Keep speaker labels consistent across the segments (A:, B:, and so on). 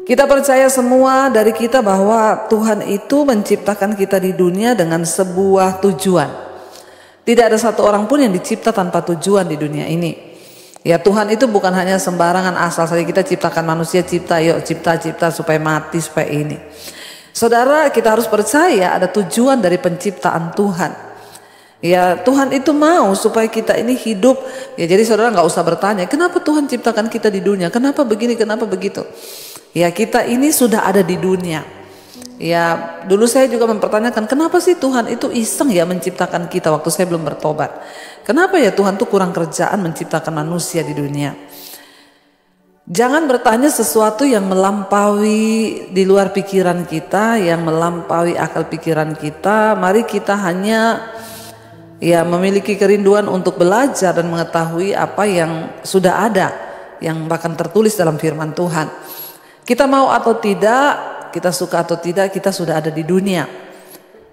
A: Kita percaya semua dari kita bahwa Tuhan itu menciptakan kita di dunia dengan sebuah tujuan. Tidak ada satu orang pun yang dicipta tanpa tujuan di dunia ini. Ya, Tuhan itu bukan hanya sembarangan asal saja kita ciptakan manusia, cipta supaya mati, supaya ini. Saudara, kita harus percaya ada tujuan dari penciptaan Tuhan. Ya, Tuhan itu mau supaya kita ini hidup. Ya, jadi saudara nggak usah bertanya, kenapa Tuhan ciptakan kita di dunia? Kenapa begini, kenapa begitu? Ya, kita ini sudah ada di dunia. Ya, dulu saya juga mempertanyakan, kenapa sih Tuhan itu iseng ya menciptakan kita waktu saya belum bertobat? Kenapa ya Tuhan tuh kurang kerjaan menciptakan manusia di dunia? Jangan bertanya sesuatu yang melampaui di luar pikiran kita, yang melampaui akal pikiran kita. Mari kita hanya ya memiliki kerinduan untuk belajar dan mengetahui apa yang sudah ada, yang bahkan tertulis dalam firman Tuhan. Kita mau atau tidak, kita suka atau tidak, kita sudah ada di dunia.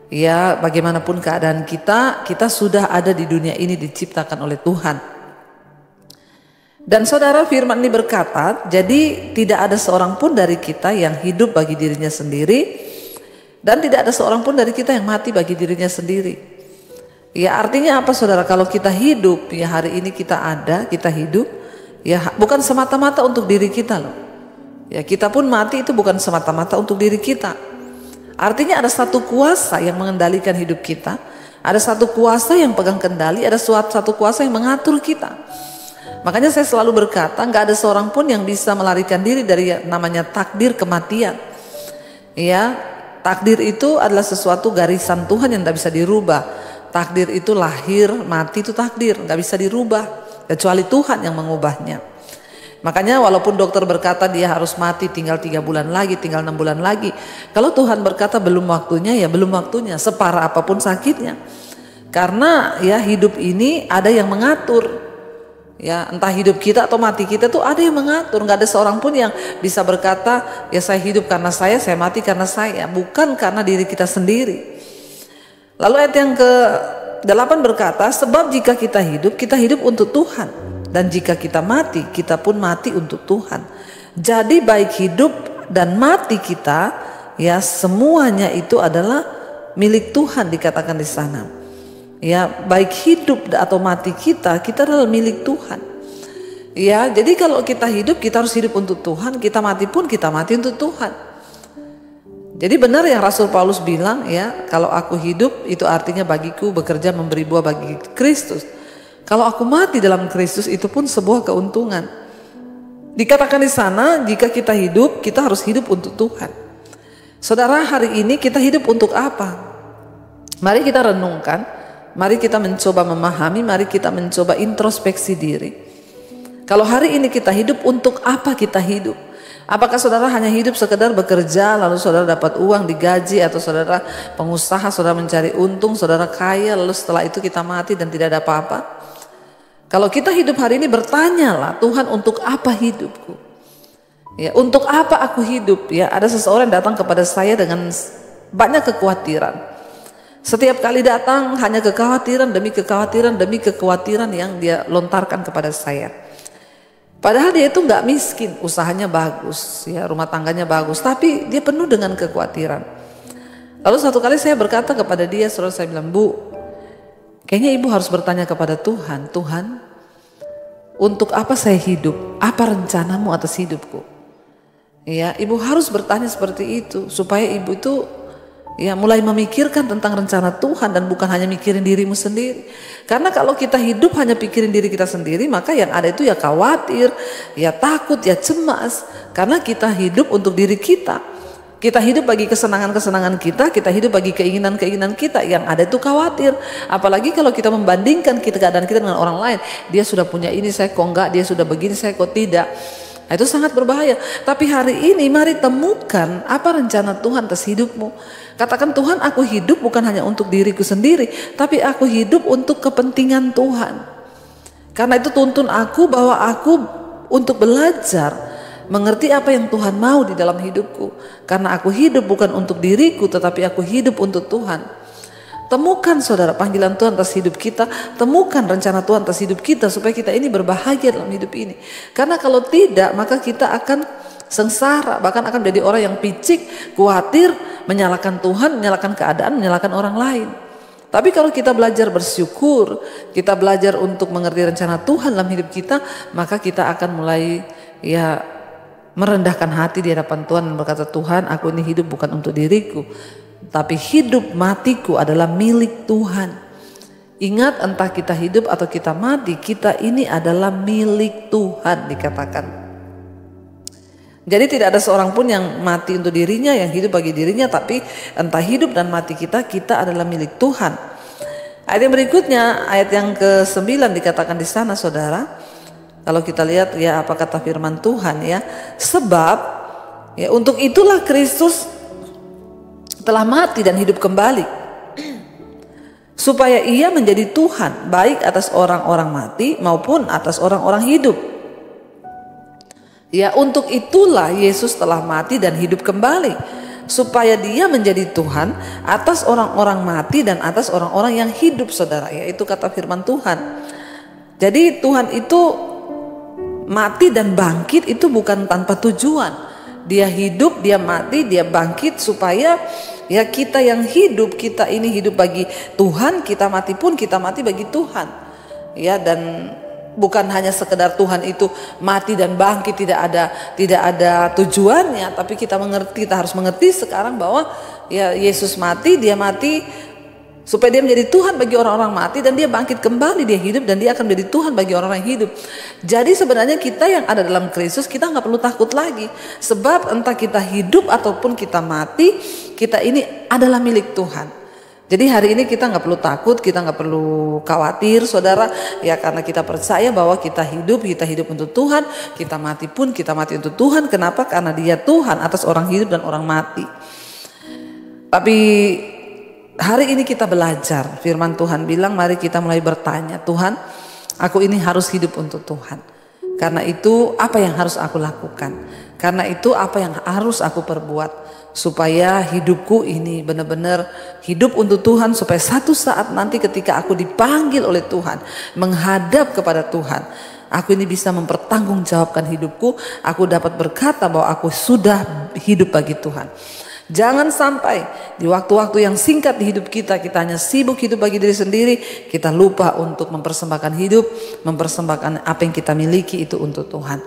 A: Ya, bagaimanapun keadaan kita sudah ada di dunia ini diciptakan oleh Tuhan. Dan saudara, firman ini berkata, jadi tidak ada seorang pun dari kita yang hidup bagi dirinya sendiri, dan tidak ada seorang pun dari kita yang mati bagi dirinya sendiri. Ya, artinya apa saudara? Kalau kita hidup, ya hari ini kita ada, kita hidup, ya bukan semata-mata untuk diri kita loh. Ya, kita pun mati itu bukan semata-mata untuk diri kita. Artinya ada satu kuasa yang mengendalikan hidup kita, ada satu kuasa yang pegang kendali, ada satu kuasa yang mengatur kita. Makanya saya selalu berkata, nggak ada seorang pun yang bisa melarikan diri dari namanya takdir kematian. Ya, takdir itu adalah sesuatu garisan Tuhan yang tidak bisa dirubah. Takdir itu lahir, mati itu takdir, nggak bisa dirubah kecuali Tuhan yang mengubahnya. Makanya walaupun dokter berkata dia harus mati tinggal 3 bulan lagi, tinggal 6 bulan lagi, kalau Tuhan berkata belum waktunya, ya belum waktunya, separah apapun sakitnya. Karena ya hidup ini ada yang mengatur. Ya, entah hidup kita atau mati kita tuh ada yang mengatur. Nggak ada seorang pun yang bisa berkata, ya saya hidup karena saya mati karena saya. Bukan karena diri kita sendiri. Lalu ayat yang ke-8 berkata, sebab jika kita hidup untuk Tuhan. Dan jika kita mati, kita pun mati untuk Tuhan. Jadi baik hidup dan mati kita, ya semuanya itu adalah milik Tuhan dikatakan di sana. Ya, baik hidup atau mati kita adalah milik Tuhan. Ya, jadi kalau kita hidup, kita harus hidup untuk Tuhan. Kita mati pun kita mati untuk Tuhan. Jadi benar yang Rasul Paulus bilang, ya kalau aku hidup itu artinya bagiku bekerja memberi buah bagi Kristus. Kalau aku mati dalam Kristus itu pun sebuah keuntungan. Dikatakan di sana, jika kita hidup, kita harus hidup untuk Tuhan. Saudara, hari ini kita hidup untuk apa? Mari kita renungkan, mari kita mencoba memahami, mari kita mencoba introspeksi diri. Kalau hari ini kita hidup, untuk apa kita hidup? Apakah saudara hanya hidup sekedar bekerja, lalu saudara dapat uang, digaji, atau saudara pengusaha, saudara mencari untung, saudara kaya, lalu setelah itu kita mati dan tidak ada apa-apa? Kalau kita hidup hari ini, bertanyalah, Tuhan untuk apa hidupku? Ya, untuk apa aku hidup? Ya, ada seseorang datang kepada saya dengan banyak kekhawatiran. Setiap kali datang hanya kekhawatiran demi kekhawatiran yang dia lontarkan kepada saya. Padahal dia itu nggak miskin, usahanya bagus, ya rumah tangganya bagus, tapi dia penuh dengan kekhawatiran. Lalu satu kali saya berkata kepada dia, saya bilang, Bu, kayaknya ibu harus bertanya kepada Tuhan, Tuhan, untuk apa saya hidup? Apa rencanamu atas hidupku? Ya, ibu harus bertanya seperti itu supaya ibu itu ya mulai memikirkan tentang rencana Tuhan dan bukan hanya mikirin dirimu sendiri. Karena kalau kita hidup hanya pikirin diri kita sendiri, maka yang ada itu ya khawatir, ya takut, ya cemas. Karena kita hidup untuk diri kita. Kita hidup bagi kesenangan-kesenangan kita hidup bagi keinginan-keinginan kita. Yang ada itu khawatir. Apalagi kalau kita membandingkan keadaan kita dengan orang lain. Dia sudah punya ini, saya kok enggak, dia sudah begini, saya kok tidak. Nah, itu sangat berbahaya. Tapi hari ini mari temukan apa rencana Tuhan atas hidupmu. Katakan, Tuhan, aku hidup bukan hanya untuk diriku sendiri, tapi aku hidup untuk kepentingan Tuhan. Karena itu tuntun aku bahwa aku untuk belajar mengerti apa yang Tuhan mau di dalam hidupku. Karena aku hidup bukan untuk diriku, tetapi aku hidup untuk Tuhan. Temukan saudara panggilan Tuhan atas hidup kita, temukan rencana Tuhan atas hidup kita supaya kita ini berbahagia dalam hidup ini. Karena kalau tidak, maka kita akan sengsara, bahkan akan menjadi orang yang picik, khawatir, menyalahkan Tuhan, menyalahkan keadaan, menyalahkan orang lain. Tapi kalau kita belajar bersyukur, kita belajar untuk mengerti rencana Tuhan dalam hidup kita, maka kita akan mulai merendahkan hati di hadapan Tuhan dan berkata, Tuhan, aku ini hidup bukan untuk diriku, tapi hidup matiku adalah milik Tuhan. Ingat, entah kita hidup atau kita mati, kita ini adalah milik Tuhan, dikatakan. Jadi tidak ada seorang pun yang mati untuk dirinya, yang hidup bagi dirinya, tapi entah hidup dan mati kita adalah milik Tuhan. Ayat yang berikutnya, ayat yang ke-9 dikatakan di sana, saudara. Kalau kita lihat apa kata firman Tuhan sebab untuk itulah Kristus telah mati dan hidup kembali, supaya ia menjadi Tuhan baik atas orang-orang mati maupun atas orang-orang hidup. Untuk itulah Yesus telah mati dan hidup kembali, supaya dia menjadi Tuhan atas orang-orang mati dan atas orang-orang yang hidup, saudara. Itu kata firman Tuhan. Jadi Tuhan itu mati dan bangkit itu bukan tanpa tujuan. Dia hidup, dia mati, dia bangkit supaya kita yang hidup, kita ini hidup bagi Tuhan, kita mati pun kita mati bagi Tuhan. Dan bukan hanya sekedar Tuhan itu mati dan bangkit tidak ada tujuannya, tapi kita harus mengerti sekarang bahwa Yesus mati, dia mati supaya dia menjadi Tuhan bagi orang-orang mati, dan dia bangkit kembali, dia hidup dan dia akan menjadi Tuhan bagi orang-orang yang hidup. Jadi sebenarnya kita yang ada dalam Kristus, kita nggak perlu takut lagi, sebab entah kita hidup ataupun kita mati, kita ini adalah milik Tuhan. Jadi hari ini kita nggak perlu takut, kita nggak perlu khawatir, saudara, karena kita percaya bahwa kita hidup untuk Tuhan, kita mati pun kita mati untuk Tuhan. Kenapa? Karena Dia Tuhan atas orang hidup dan orang mati. Tapi hari ini kita belajar, firman Tuhan bilang, mari kita mulai bertanya, Tuhan, aku ini harus hidup untuk Tuhan. Karena itu apa yang harus aku lakukan? Karena itu apa yang harus aku perbuat? Supaya hidupku ini benar-benar hidup untuk Tuhan, supaya satu saat nanti ketika aku dipanggil oleh Tuhan, menghadap kepada Tuhan, aku ini bisa mempertanggungjawabkan hidupku. Aku dapat berkata bahwa aku sudah hidup bagi Tuhan. Jangan sampai di waktu-waktu yang singkat di hidup kita hanya sibuk hidup bagi diri sendiri, kita lupa untuk mempersembahkan hidup, mempersembahkan apa yang kita miliki itu untuk Tuhan.